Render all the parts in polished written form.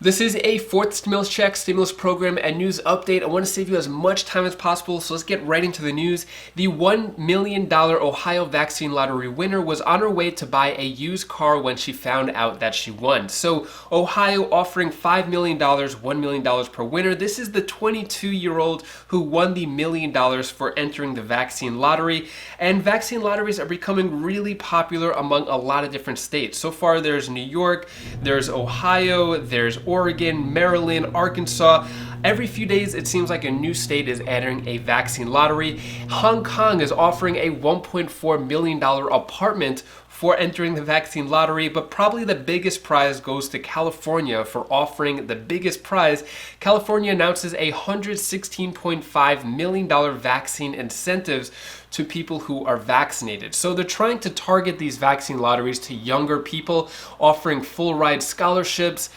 This is a fourth stimulus check, stimulus program, and news update. I want to save you as much time as possible, so let's get right into the news. The $1 million Ohio vaccine lottery winner was on her way to buy a used car when she found out that she won. So Ohio offering $5 million, $1 million per winner. This is the 22-year-old who won the $1 million for entering the vaccine lottery. And vaccine lotteries are becoming really popular among a lot of different states. So far, there's New York, there's Ohio, there's Oregon, Maryland, Arkansas. Every few days, it seems like a new state is entering a vaccine lottery. Hong Kong is offering a $1.4 million apartment for entering the vaccine lottery, but probably the biggest prize goes to California for offering the biggest prize. California announces a $116.5 million vaccine incentives to people who are vaccinated. So they're trying to target these vaccine lotteries to younger people, offering full ride scholarships,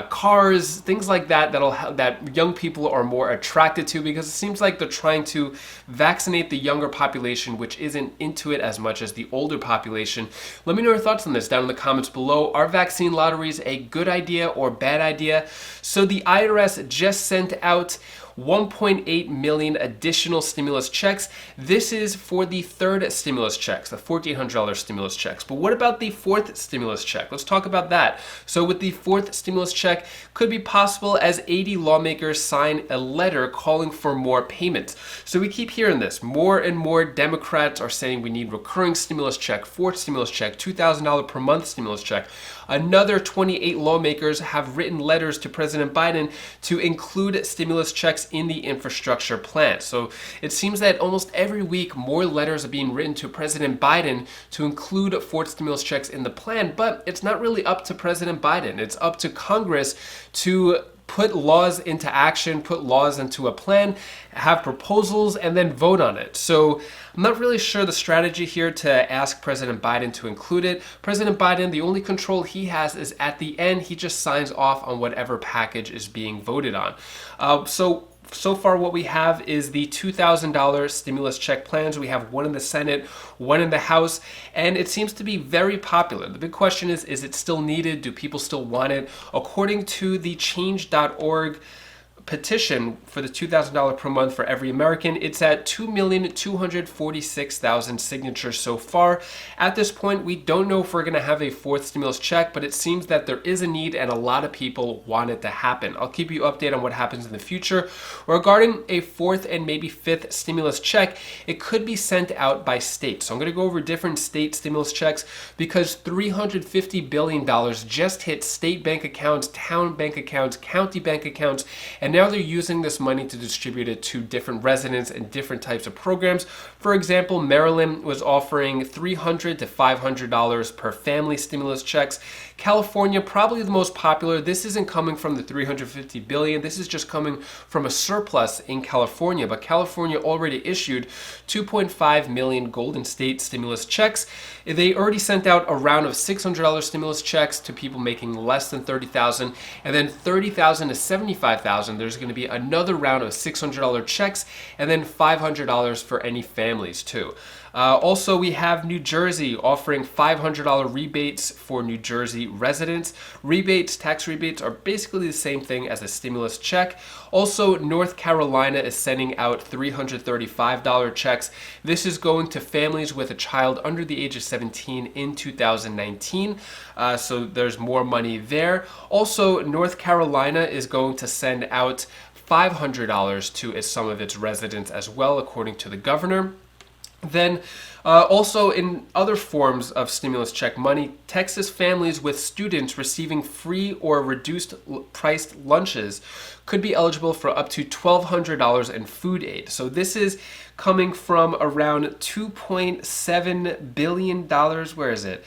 cars, things like that that young people are more attracted to, because it seems like they're trying to vaccinate the younger population, which isn't into it as much as the older population. Let me know your thoughts on this down in the comments below. Are vaccine lotteries a good idea or bad idea? So the IRS just sent out 1.8 million additional stimulus checks. This is for the third stimulus checks, the $1,400 stimulus checks. But what about the fourth stimulus check? Let's talk about that. So with the fourth stimulus check, could be possible as 80 lawmakers sign a letter calling for more payments. So we keep hearing this. More and more Democrats are saying we need recurring stimulus check, fourth stimulus check, $2,000 per month stimulus check. Another 28 lawmakers have written letters to President Biden to include stimulus checks in the infrastructure plan. So it seems that almost every week more letters are being written to President Biden to include fourth stimulus checks in the plan, but it's not really up to President Biden. It's up to Congress to put laws into action, put laws into a plan, have proposals, and then vote on it. So I'm not really sure the strategy here to ask President Biden to include it. President Biden, the only control he has is at the end, he just signs off on whatever package is being voted on. So far what we have is the $2,000 stimulus check plans. We have one in the Senate, one in the House, and it seems to be very popular. The big question is it still needed? Do people still want it? According to the change.org petition for the $2,000 per month for every American, it's at 2,246,000 signatures so far. At this point, we don't know if we're going to have a fourth stimulus check, but it seems that there is a need and a lot of people want it to happen. I'll keep you updated on what happens in the future. Regarding a fourth and maybe fifth stimulus check, it could be sent out by state. So I'm going to go over different state stimulus checks because $350 billion just hit state bank accounts, town bank accounts, county bank accounts, and now they're using this money to distribute it to different residents and different types of programs. For example, Maryland was offering $300 to $500 per family stimulus checks. California, probably the most popular. This isn't coming from the $350 billion. This is just coming from a surplus in California. But California already issued 2.5 million Golden State stimulus checks. They already sent out a round of $600 stimulus checks to people making less than $30,000, and then $30,000 to $75,000. There's going to be another round of $600 checks, and then $500 for any families too. Also, we have New Jersey offering $500 rebates for New Jersey residents. Rebates, tax rebates, are basically the same thing as a stimulus check. Also, North Carolina is sending out $335 checks. This is going to families with a child under the age of 17 in 2019. So there's more money there. Also, North Carolina is going to send out $500 to some of its residents as well, according to the governor. Then also in other forms of stimulus check money, Texas families with students receiving free or reduced priced lunches could be eligible for up to $1,200 in food aid. So this is coming from around $2.7 billion. Where is it?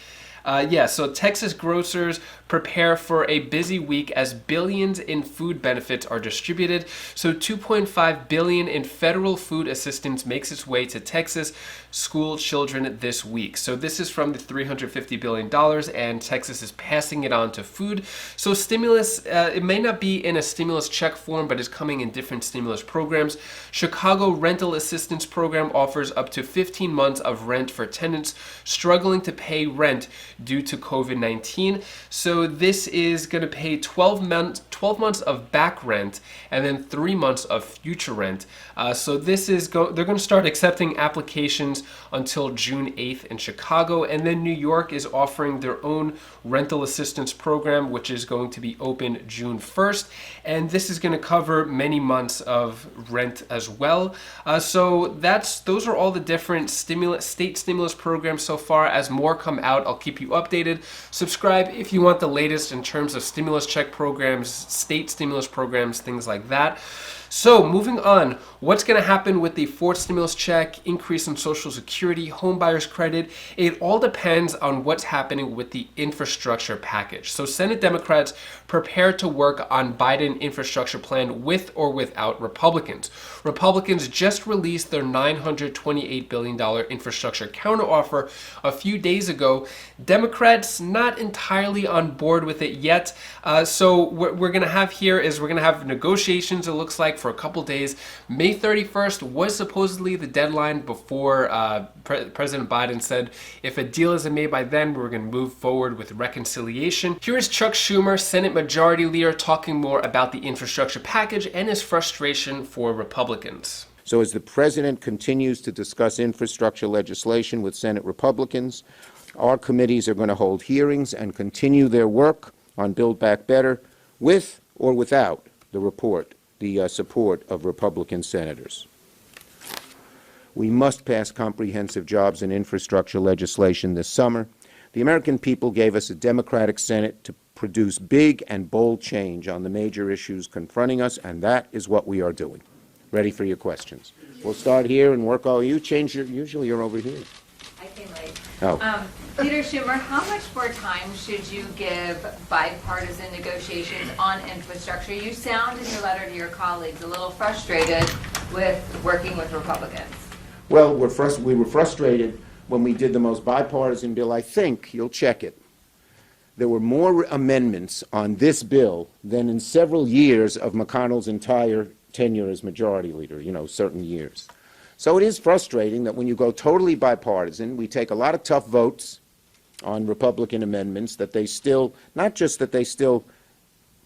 So Texas grocers prepare for a busy week as billions in food benefits are distributed. So $2.5 billion in federal food assistance makes its way to Texas school children this week. So this is from the $350 billion, and Texas is passing it on to food. So stimulus, it may not be in a stimulus check form, but is coming in different stimulus programs. Chicago Rental Assistance Program offers up to 15 months of rent for tenants struggling to pay rent due to COVID-19. So So this is going to pay 12 months of back rent and then 3 months of future rent. So this is they're going to start accepting applications until June 8th in Chicago, and then New York is offering their own rental assistance program, which is going to be open June 1st, and this is going to cover many months of rent as well. So those are all the different state stimulus programs so far. As more come out, I'll keep you updated. Subscribe if you want the latest in terms of stimulus check programs, state stimulus programs, things like that. So moving on, what's going to happen with the fourth stimulus check, increase in Social Security, home buyers credit? It all depends on what's happening with the infrastructure package. So Senate Democrats prepare to work on Biden infrastructure plan with or without Republicans. Republicans just released their $928 billion infrastructure counteroffer a few days ago. Democrats not entirely on board with it yet. So what we're going to have here is we're going to have negotiations, it looks like, for a couple days. May 31st was supposedly the deadline before President Biden said if a deal isn't made by then, we're going to move forward with reconciliation. Here is Chuck Schumer, Senate Majority Leader, talking more about the infrastructure package and his frustration for Republicans. So as the president continues to discuss infrastructure legislation with Senate Republicans, our committees are going to hold hearings and continue their work on Build Back Better with or without the support of Republican senators. We must pass comprehensive jobs and infrastructure legislation this summer. The American people gave us a Democratic Senate to produce big and bold change on the major issues confronting us, and that is what we are doing. Ready for your questions. We'll start here and work all you. Usually you're over here. I came late. Oh. Leader Schumer, how much more time should you give bipartisan negotiations on infrastructure? You sound in your letter to your colleagues a little frustrated with working with Republicans. Well, we were frustrated when we did the most bipartisan bill. I think, you'll check it, there were more amendments on this bill than in several years of McConnell's entire tenure as majority leader, certain years. So it is frustrating that when you go totally bipartisan, we take a lot of tough votes on Republican amendments that they still, not just that they still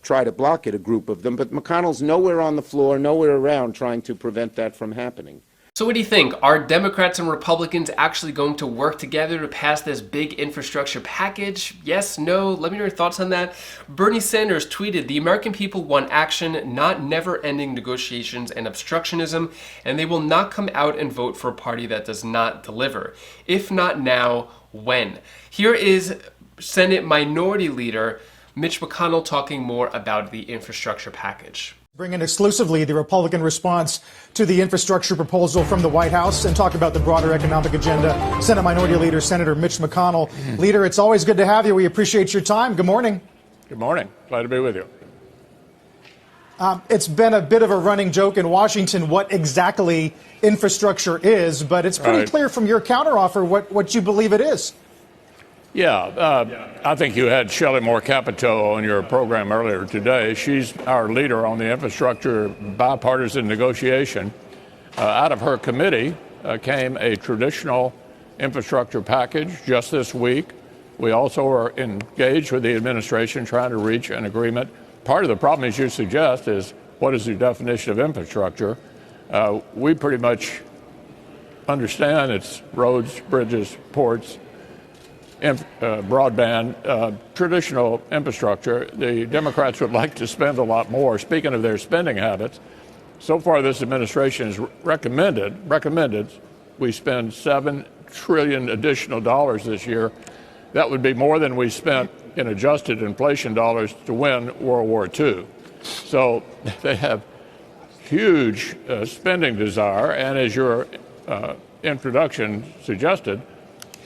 try to block it, a group of them, but McConnell's nowhere on the floor, nowhere around trying to prevent that from happening. So what do you think? Are Democrats and Republicans actually going to work together to pass this big infrastructure package? Yes, no? Let me know your thoughts on that. Bernie Sanders tweeted, "The American people want action, not never-ending negotiations and obstructionism, and they will not come out and vote for a party that does not deliver. If not now, when?" Here is Senate Minority Leader Mitch McConnell talking more about the infrastructure package. Bring in exclusively the Republican response to the infrastructure proposal from the White House and talk about the broader economic agenda. Senate Minority Leader, Senator Mitch McConnell. Leader, it's always good to have you. We appreciate your time. Good morning. Good morning. Glad to be with you. It's been a bit of a running joke in Washington what exactly infrastructure is, but it's pretty clear from your counteroffer what you believe it is. I think you had Shelley Moore Capito on your program earlier today. She's our leader on the infrastructure bipartisan negotiation. Out of her committee came a traditional infrastructure package just this week. We also are engaged with the administration trying to reach an agreement. Part of the problem, as you suggest, is what is the definition of infrastructure? We pretty much understand it's roads, bridges, ports, broadband, traditional infrastructure. The Democrats would like to spend a lot more. Speaking of their spending habits, so far this administration has recommended we spend $7 trillion additional dollars this year. That would be more than we spent in adjusted inflation dollars to win World War II. So they have huge spending desire, and as your introduction suggested,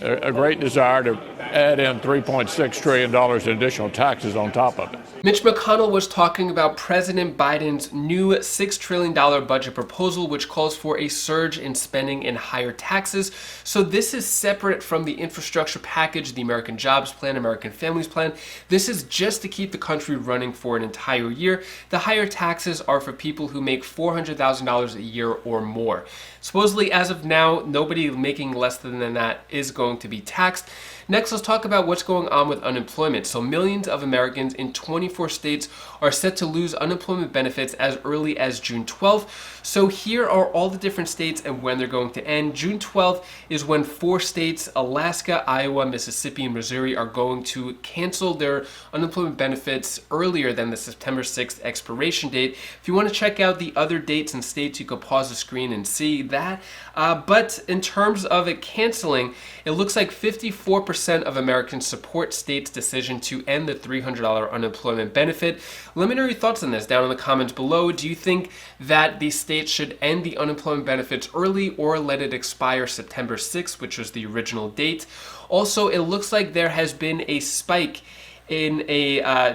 a great desire to add in $3.6 trillion in additional taxes on top of it. Mitch McConnell was talking about President Biden's new $6 trillion budget proposal, which calls for a surge in spending and higher taxes. So this is separate from the infrastructure package, the American Jobs Plan, American Families Plan. This is just to keep the country running for an entire year. The higher taxes are for people who make $400,000 a year or more. Supposedly, as of now, nobody making less than that is going going to be taxed. Next, let's talk about what's going on with unemployment. So millions of Americans in 24 states are set to lose unemployment benefits as early as June 12th. So here are all the different states and when they're going to end. June 12th is when 4 states, Alaska, Iowa, Mississippi, and Missouri, are going to cancel their unemployment benefits earlier than the September 6th expiration date. If you want to check out the other dates and states, you can pause the screen and see that. But in terms of it canceling, it looks like 54% of Americans support states' decision to end the $300 unemployment benefit. Let me know your thoughts on this down in the comments below. Do you think that these states should end the unemployment benefits early or let it expire September 6th, which was the original date? Also, it looks like there has been a spike in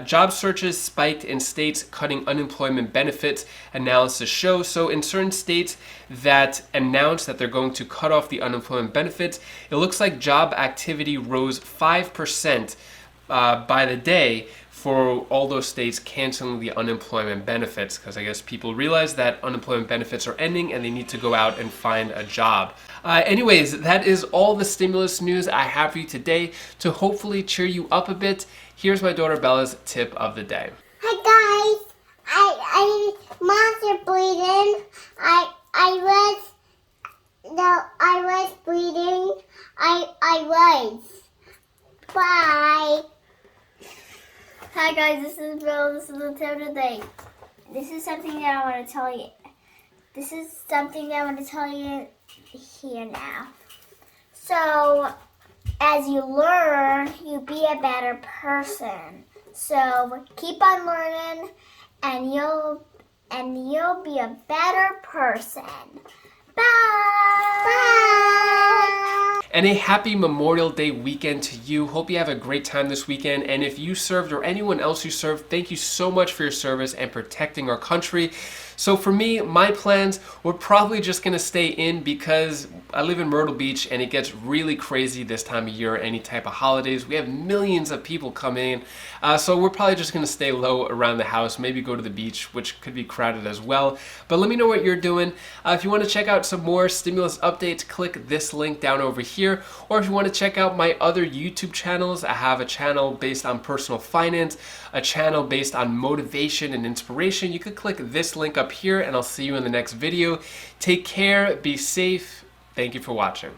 job searches spiked in states cutting unemployment benefits, analysis shows. So in certain states that announced that they're going to cut off the unemployment benefits, it looks like job activity rose 5% by the day for all those states canceling the unemployment benefits, because I guess people realize that unemployment benefits are ending and they need to go out and find a job. Anyways, that is all the stimulus news I have for you today to hopefully cheer you up a bit. Here's my daughter Bella's tip of the day. Hi guys, I monster bleeding. I was bleeding. I was. Bye. Hi guys, this is Bill. This is the tip of the day. This is something that I want to tell you. This is something that I want to tell you here now. So, as you learn, you be a better person. So keep on learning, and you'll be a better person. Bye. Bye. And a happy Memorial Day weekend to you. Hope you have a great time this weekend. And if you served or anyone else you served, thank you so much for your service and protecting our country. So for me, my plans, we're probably just gonna stay in because I live in Myrtle Beach and it gets really crazy this time of year, any type of holidays. We have millions of people come in. So we're probably just gonna stay low around the house, maybe go to the beach, which could be crowded as well. But let me know what you're doing. If you wanna check out some more stimulus updates, click this link down over here. Or if you wanna check out my other YouTube channels, I have a channel based on personal finance, a channel based on motivation and inspiration. You could click this link up here and I'll see you in the next video. Take care, be safe. Thank you for watching.